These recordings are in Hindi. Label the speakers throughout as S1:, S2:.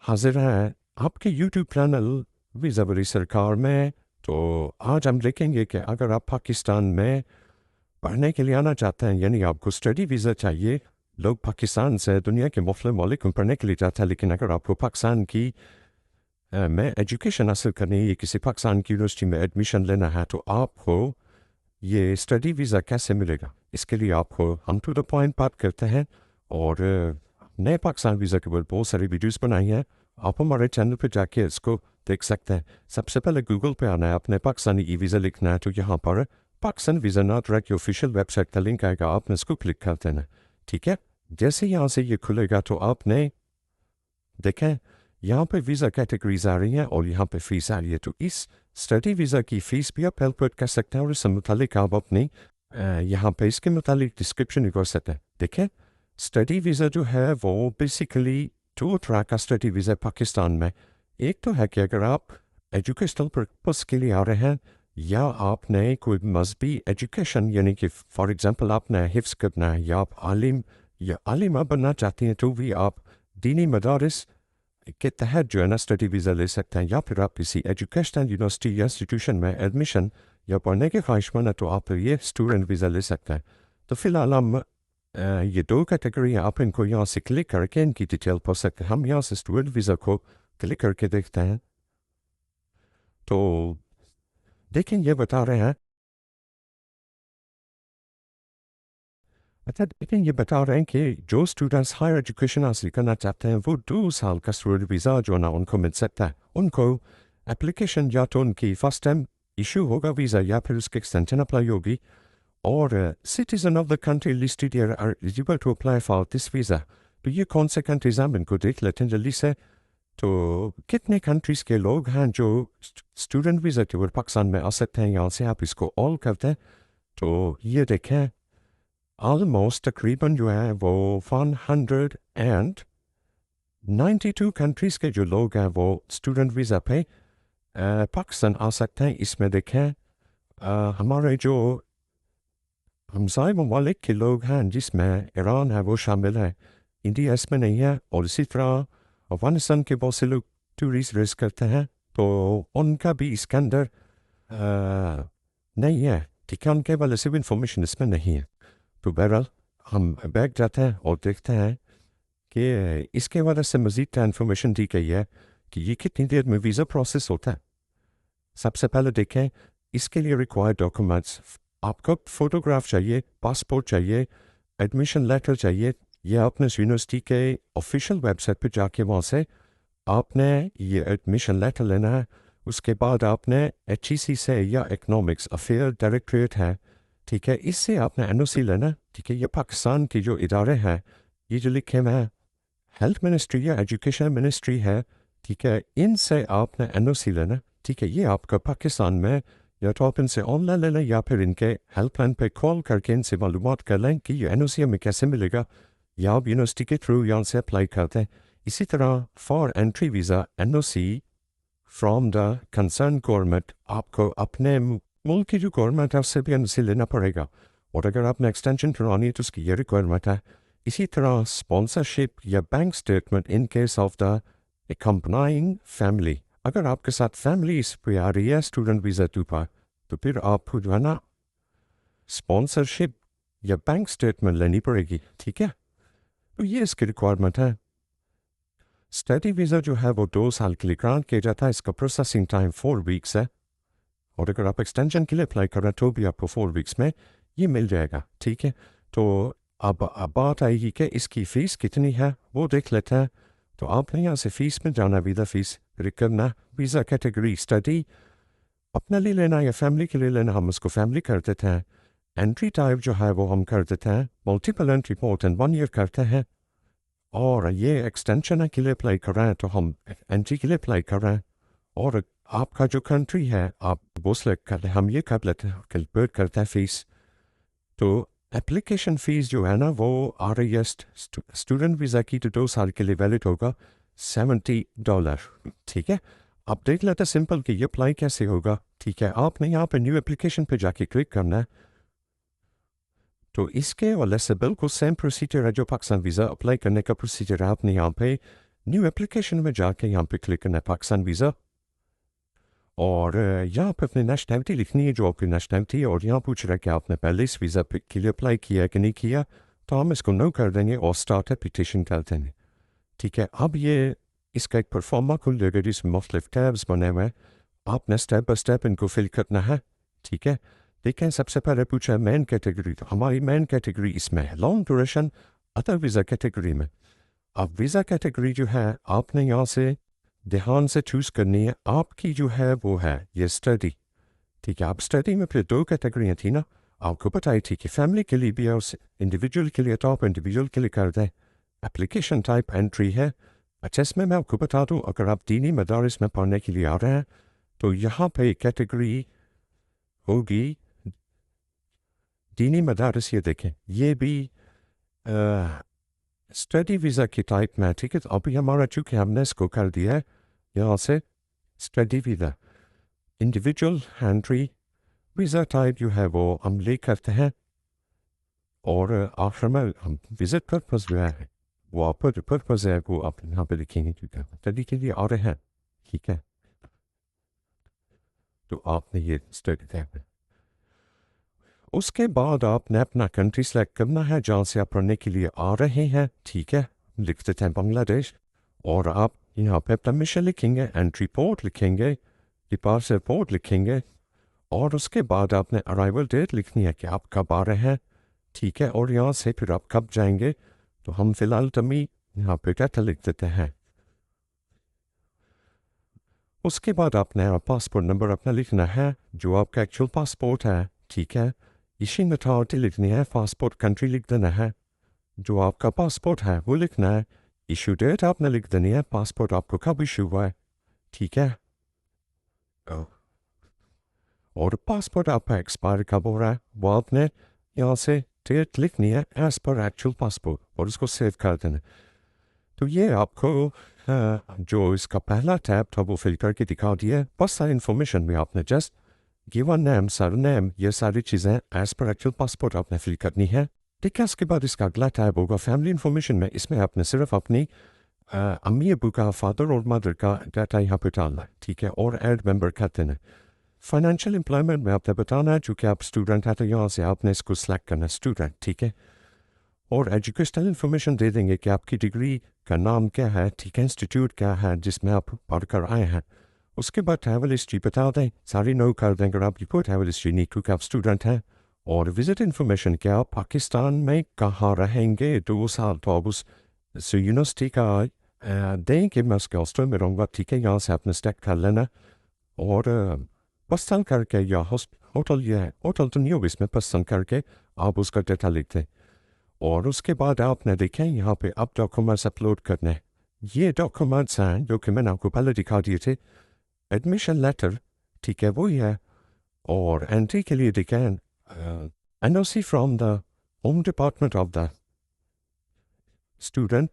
S1: हाजिर हैं आपके YouTube चैनल वीज़ा वाली सरकार में। तो आज हम देखेंगे कि अगर आप पाकिस्तान में पढ़ने के लिए आना चाहते हैं, यानी आपको स्टडी वीज़ा चाहिए। लोग पाकिस्तान से दुनिया के मुख्तलिफ मुल्क में पढ़ने के लिए जाते हैं, लेकिन अगर आपको पाकिस्तान की में एजुकेशन हासिल करनी है, किसी पाकिस्तान की यूनिवर्सिटी में एडमिशन लेना है, तो आपको ये स्टडी वीज़ा कैसे मिलेगा? इसके लिए आपको हम टू द पॉइंट बात करते हैं। और नए पाकिस्तान वीज़ा के ऊपर बहुत सारी वीडियोस बनाई हैं, आप हमारे चैनल पर जाके इसको देख सकते हैं। सबसे पहले गूगल पे आना है, अपने पाकिस्तानी ई वीज़ा लिखना है, तो यहाँ पर Pakistan visa not rack official website का लिंक आएगा, आपने इसको क्लिक कर देना। ठीक है, जैसे यहाँ से ये खुलेगा तो आपने देखें यहाँ पे वीज़ा कैटेगरीज आ रही हैं और यहाँ पे फीस आ रही है। तो इस स्टडी वीज़ा की फ़ीस भी आप कैलकुलेट कर सकते हैं और इससे मुतालिक आप अपनी यहाँ पे इसके मुतालिक डिस्क्रिप्शन भी कर सकते हैं। देखें, स्टडी वीज़ा जो है वो बेसिकली दो तरह का स्टडी वीज़ा पाकिस्तान में। एक तो है कि अगर आप एजुकेशनल पर्पस के लिए आ रहे हैं, या आपने कोई मजहबी एजुकेशन, यानी कि फॉर एग्ज़ाम्पल आपने हिफ्स करना है, या आप आलिम या आलिमा बनना चाहती हैं, तो भी आप दीनी मदारिस के तहत जो है ना स्टडी वीज़ा ले सकते हैं। या फिर आप किसी एजुकेशनल यूनिवर्सिटी या इंस्टीट्यूशन में एडमिशन या पढ़ने के ख्वाहिशमंद है, तो आप ये स्टूडेंट वीज़ा ले सकते हैं। तो फिलहाल हम ये दो कैटेगरी हैं, आप इनको यहाँ से क्लिक करके इनकी डिटेल पढ़ सकते हैं। हम यहाँ से स्टूडेंट वीज़ा को क्लिक करके देखते हैं, तो देखें ये बता रहे हैं, अच्छा लेकिन ये बता रहे हैं कि जो स्टूडेंट्स हायर एजुकेशन हासिल करना चाहते हैं, वो 2 साल का स्टूडेंट वीज़ा जो ना उनको मिल सकता है। उनको एप्लीकेशन या तो उनकी फर्स्ट टाइम इशू होगा वीज़ा, या फिर उसकी एक्सटेंशन अप्लाई होगी। और citizen of the country listed here are eligible to apply for this visa. तो ये कौन से कंट्रीज हैं, इनको देख लेते हैं जल्दी से। तो कितने कंट्रीज़ के लोग हैं जो स्टूडेंट वीज़ा के ऊपर पाकिस्तान में आ सकते हैं, यहाँ से आप इसको ऑल करते हैं। तो ये देखें, ऑलमोस्ट तकरीबन जो है वो 192 कंट्रीज़ के जो लोग हैं वो स्टूडेंट वीज़ा पे पाकिस्तान आ सकते हैं। इसमें देखें हमारे जो हमसाए ममालिक के लोग हैं, जिसमें ईरान है वो शामिल है, इंडिया इसमें नहीं है। और इसी तरह अफगानिस्तान के बहुत से लोग टूरिस्ट रेस करते हैं, तो उनका भी इसके अंदर नहीं है। ठीक है, उनके वाले से भी इंफॉर्मेशन इसमें नहीं है। तो बहरहाल हम बैक जाते हैं और देखते हैं कि इसके वजह से मज़ीद क्या इन्फॉर्मेशन दी गई है कि ये कितनी देर में वीज़ा प्रोसेस होता है। सबसे पहले देखें, इसके लिए रिक्वायर्ड डॉक्यूमेंट्स, आपको फ़ोटोग्राफ चाहिए, पासपोर्ट चाहिए, एडमिशन लेटर चाहिए। ये आपने यूनिवर्सिटी के ऑफिशियल वेबसाइट पर जाके वहाँ से आपने ये एडमिशन लेटर लेना है। उसके बाद आपने HEC से या इकनॉमिक्स अफेयर डायरेक्टरेट है, ठीक है, इससे आपने NOC लेना। ठीक है, ये पाकिस्तान की जो इदारे हैं, ये जो लिखे हुए हैं हेल्थ मिनिस्ट्री या एजुकेशन मिनिस्ट्री है, ठीक है, इनसे आपने NOC लेना। ठीक है, ये आपका पाकिस्तान में या तो आप इनसे ऑनलाइन ले लें, या फिर इनके हेल्पलाइन पे कॉल करके इनसे मालूमात कर लें कि ये NOC हमें कैसे मिलेगा, या आप यूनिवर्सिटी के थ्रू यहाँ से अप्लाई करते हैं। इसी तरह for entry visa NOC from the concern government, आपको अपने मुल्क की जो गवर्नमेंट है उससे भी NOC लेना पड़ेगा। और अगर आपने एक्सटेंशन करवानी है तो उसकी ये रिक्वायरमेंट है। इसी तरह स्पॉन्सरशिप या bank statement in case of the accompanying family, अगर आपके साथ फैमिली इस पे आ रही है स्टूडेंट वीज़ा टू पर, तो फिर आपको जो है ना स्पॉन्सरशिप या बैंक स्टेटमेंट लेनी पड़ेगी। ठीक है, तो ये इसकी रिक्वायरमेंट है। स्टडी वीज़ा जो है वो 2 साल के लिए ग्रांट किया जाता है, इसका प्रोसेसिंग टाइम 4 वीक्स है। और अगर आप एक्सटेंशन के लिए अप्लाई कर रहे हैं तो भी आपको 4 वीक्स में ये मिल जाएगा। ठीक है, तो अब बात आएगी कि इसकी फ़ीस कितनी है, वो देख लेते हैं। तो आपने यहाँ से फ़ीस में जाना, वीज़ा फ़ीस करना, वीज़ा कैटेगरी स्टडी अपने लिए लेना या फैमिली के लिए लेना, हम उसको फैमिली कर देते हैं। एंट्री टाइप जो है वो हम कर देते हैं multiple entry port and 1 year करते हैं। और ये एक्सटेंशन के लिए अप्लाई कर रहे हैं तो हम एंट्री के लिए अप्लाई कर रहे हैं। और आपका जो कंट्री है आप वो सेलेक्ट कर लें, हम ये कर लेते हैं, कैलकुलेट करते हैं फ़ीस। तो एप्लीकेशन फ़ीस जो है ना वो आ रही है स्टूडेंट वीज़ा की, तो 2 साल के लिए वैलिड होगा $70। ठीक है, आप देख लेते हैं सिंपल कि ये अप्लाई कैसे होगा। ठीक है, आपने यहाँ पे न्यू एप्लीकेशन पे जाके क्लिक करना है। तो इसके वाले से बिल्कुल सेम प्रोसीजर है जो पाकिस्तान वीज़ा अप्लाई करने का प्रोसीजर है। आपने यहाँ पे न्यू एप्लीकेशन में जाके यहाँ पे क्लिक करना है पाकिस्तान वीज़ा, और यहाँ पे अपनी नेशनैलिटी लिखनी है जो आपकी नेशनैलिटी है, और यहाँ पूछ रहा है कि आपने पहले इस वीज़ा के लिए अप्लाई किया है कि नहीं किया, तो हम इसको नो कर देंगे और स्टार्ट एप्लीकेशन कर देंगे। ठीक है, अब ये इसका एक परफॉर्मा खुल जाएगा जिसमें मुख्तलिफ टैब्स बने हुए हैं, आपने स्टेप बाय स्टेप इनको फिल करना है। ठीक है, देखें सबसे पहले पूछा है मेन कैटेगरी, तो हमारी मेन कैटेगरी इसमें है long duration other visa category में। अब वीज़ा कैटेगरी जो है आपने यहाँ से ध्यान से चूज़ करनी है, आपकी जो है वो है ये स्टडी। ठीक है, आप स्टडी में फिर 2 कैटेगरियाँ थी ना, आपको बताई थी कि फैमिली के लिए भी है, उस इंडिविजुअल के लिए तो आप इंडिविजुअल के लिए कर दें। एप्लीकेशन टाइप एंट्री है। अच्छा, इसमें मैं आपको बता दूँ, अगर आप दीनी मदारिस में पढ़ने के लिए आ रहे हैं तो यहाँ पे कैटेगरी होगी दीनी मदारिस। ये देखें, ये भी स्टडी वीज़ा की टाइप में। ठीक है, तो अभी हमारा चूँकि हमने इसको कर दिया है यहाँ से study visa, individual entry visa type जो है वो हम ले करते हैं, और आखिर में हम विजिट पर्पज़ जो है वो आप पर्पज़ है वो आप यहाँ पे लिखेंगे क्योंकि स्टडी के लिए आ रहे हैं। ठीक है, तो आपने ये स्टडी है। उसके बाद आपने अपना कंट्री सेलेक्ट करना है जहाँ से आप पढ़ने के लिए आ रहे हैं। ठीक है, लिख देते हैं बांग्लादेश, और आप यहाँ पे अपना मिशन लिखेंगे, एंट्री पोर्ट लिखेंगे, डिपार्चर पोर्ट लिखेंगे, और उसके बाद आपने अराइवल डेट लिखनी है कि आप कब आ रहे हैं। ठीक है, और यहाँ से फिर आप कब जाएंगे, तो हम फिलहाल तमी यहाँ पे डेटा लिख देते हैं। उसके बाद आपने पासपोर्ट नंबर अपना लिखना है जो आपका एक्चुअल पासपोर्ट है। ठीक है, इशिंग अथॉरिटी लिखनी है, पासपोर्ट कंट्री लिख देना है, जो आपका पासपोर्ट है वो लिखना है, इशू डेट आपने लिख देनी है, पासपोर्ट आपको कब इशू हुआ है। ठीक है, और पासपोर्ट आपका एक्सपायर कब हो रहा है वो आपने यहाँ से डेट लिखनी है एज पर एक्चुअल पासपोर्ट, और उसको सेव कर देना। तो ये आपको जो इसका पहला टैब था वो फिल करके दिखा दिया। बहुत सारी इन्फॉर्मेशन में आपने जस्ट गिवन नेम, सरनेम, ये सारी चीज़ें एज पर एक्चुअल पासपोर्ट आपने फिल करनी है। ठीक है, उसके बाद इसका अगला टैब होगा फैमिली इन्फॉर्मेशन में। इसमें आपने सिर्फ अपनी अम्मी अबू का, फादर और मदर का डाटा यहाँ पे डालना है। ठीक है, और एड मेंबर कर देना है। फाइनेंशियल एम्प्लॉयमेंट में आपने बताना है, चूँकि आप स्टूडेंट हैं तो यहाँ से आपने इसको सेलेक्ट करना है स्टूडेंट। ठीक है, और एजुकेशनल इन्फॉर्मेशन दे देंगे कि आपकी डिग्री का नाम क्या है, ठीक है, इंस्टीट्यूट क्या है जिसमें आप पढ़कर आए हैं। उसके बाद ट्रैवल हिस्ट्री बता दें, सारी नो कर दें अगर आपकी कोई ट्रैवल हिस्ट्री नहीं क्योंकि आप स्टूडेंट हैं। और विजिट इन्फॉर्मेशन क्या आप पाकिस्तान में कहाँ रहेंगे 2 साल, तो आप उस यूनिवर्सिटी का दें कि मैं उसके हॉस्टल में रहूँगा। ठीक है, यहाँ से आपने सेलेक्ट कर लेना, और पसंद करके या होटल, ये होटल तो नहीं होगा इसमें, पसंद करके आप उसका डेटा लिखते हैं। और उसके बाद आपने देखें यहाँ पे अब डॉक्यूमेंट्स अपलोड करने हैं। ये डॉक्यूमेंट्स हैं जो कि मैंने आपको पहले दिखा दिए थे। एडमिशन लेटर, ठीक है, वही है, और एंट्री के लिए देखें NOC from the home department of the student.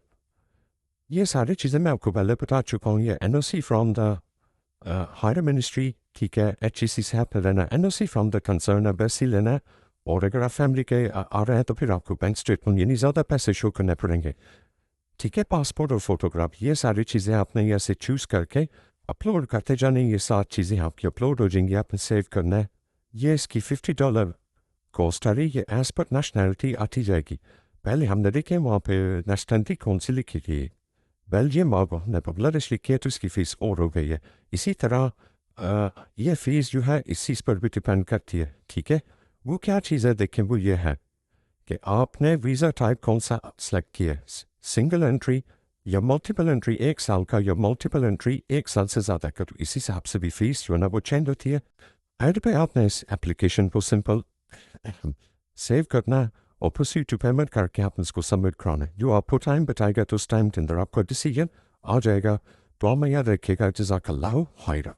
S1: ये सारी चीज़ें मैं आपको पहले बता चुका हूँ। ये NOC from the higher ministry, ठीक है, HEC से आपने लेना, NOC from the concern embassy लेना है, और अगर आप फैमिली के आ रहे हैं तो फिर आपको बैंक स्टेटमेंट यानी ज़्यादा पैसे शो करने पड़ेंगे। ठीक है, पासपोर्ट और फोटोग्राफ, ये सारी चीज़ें आपने यहाँ से चूज़ करके अपलोड करते जाने। ये 7 चीज़ें आपकी अपलोड हो जाएंगी, आपने सेव करना है। ये इसकी $50 कॉस्ट आ रही है, एज पर नेशनैलिटी आती जाएगी। पहले हमने देखे वहाँ पे नेशनैलिटी कौन सी लिखी थी, बेल्जियम, और हमने बांग्लादेश लिखी है तो इसकी फ़ीस और हो गई है। इसी तरह ये फ़ीस जो है इस चीज़ पर भी डिपेंड करती है। ठीक है, वो क्या चीज़ है देखें, वो ये है कि आपने वीज़ा टाइप कौन सा सेलेक्ट किया, सिंगल एंट्री या मल्टीपल एंट्री 1 साल का, या मल्टीपल एंट्री 1 साल से ज़्यादा का, तो इसी हिसाब से भी फ़ीस जो है ना वो चेंज होती है। एड पे आपने इस एप्लीकेशन को सिंपल सेव करना है और प्रोसीड टू पेमेंट करके आपने इसको सबमिट कराना है। जो आपको टाइम बताएगा तो उस टाइम के अंदर आपका डिसीजन आ जाएगा। तो आप याद रखिएगा, जज़ाकल्लाहु खैरन।